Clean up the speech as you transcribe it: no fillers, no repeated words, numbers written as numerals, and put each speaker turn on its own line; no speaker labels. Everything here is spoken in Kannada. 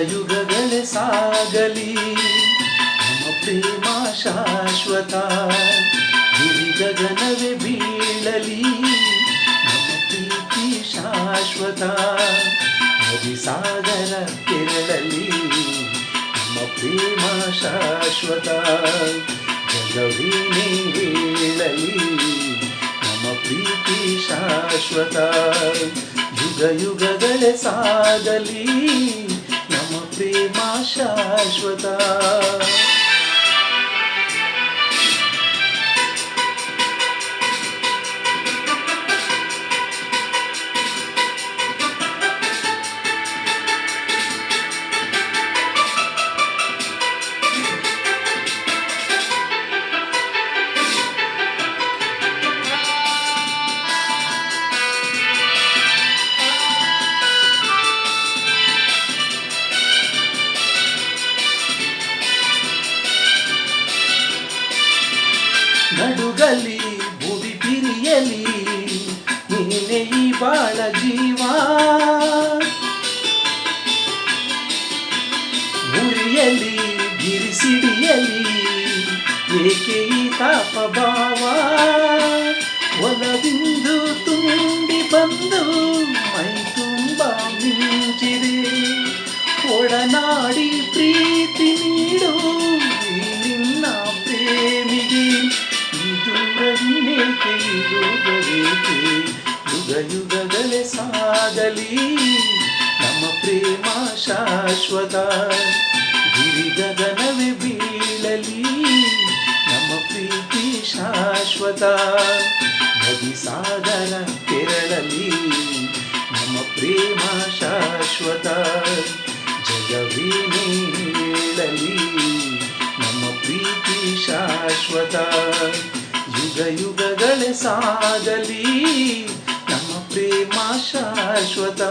ಯುಗಗಳೇ ಸಾಗಲಿ ನಮ್ಮ ಪ್ರೇಮ ಶಾಶ್ವತ. ಗಿರಿ ಗಗನವೇ ಬೀಳಲಿ ನಮ್ಮ ಪ್ರೀತಿ ಶಾಶ್ವತ. ನದಿ ಸಾಗರ ಕೆರಳಲಿ ನಮ್ಮ ಪ್ರೇಮ ಶಾಶ್ವತ. ಜಗವೀನೇ ಹೇಳಲಿ ನಮ್ಮ ಪ್ರೀತಿ ಶಾಶ್ವತ. ಯುಗ ಯುಗಗಳೇ ಸಾಗಲಿ ನಮ್ಮ ಪ್ರೇಮ ಶಾಶ್ವತ. ನಡುಗಲಿ ಭುವಿ ಬಿರಿಯಲಿ ನೀನೆ ಈ ಬಾಳ ಜೀವ. ಮುರಿಯಲಿ ಗಿರಿಸಿಡಿಯಲಿ ಏಕೆ ಈ ತಾಪ ಭಾವ. ಒಲವಿಂದು ತುಂಬಿ ಬಂದು ಮೈ ತುಂಬ ಮಿಂಚಿದೆ. ಒಡನಾಡಿ ಪ್ರೀತಿ ನೀಡು ಈ ನಿನ್ನ ಪ್ರೇಮಿಗೆ. ಯುಗ ಯುಗಗಳೇ ಸಾಗಲಿ ನಮ್ಮ ಪ್ರೇಮ ಶಾಶ್ವತ. ಗಿರಿ ಗಗನವೇ ಬೀಳಲಿ ನಮ್ಮ ಪ್ರೀತಿ ಶಾಶ್ವತ. ನದಿ ಸಾಗರ ಕೆರಳಲಿ ನಮ್ಮ ಪ್ರೇಮ ಶಾಶ್ವತ. ಜಗವೀನೇ ಹೇಳಲಿ ನಮ್ಮ ಪ್ರೀತಿ ಶಾಶ್ವತ. ಯುಗ ಯುಗಗಳೇ ಸಾಗಲಿ ನಮ್ಮ ಪ್ರೇಮ ಶಾಶ್ವತ.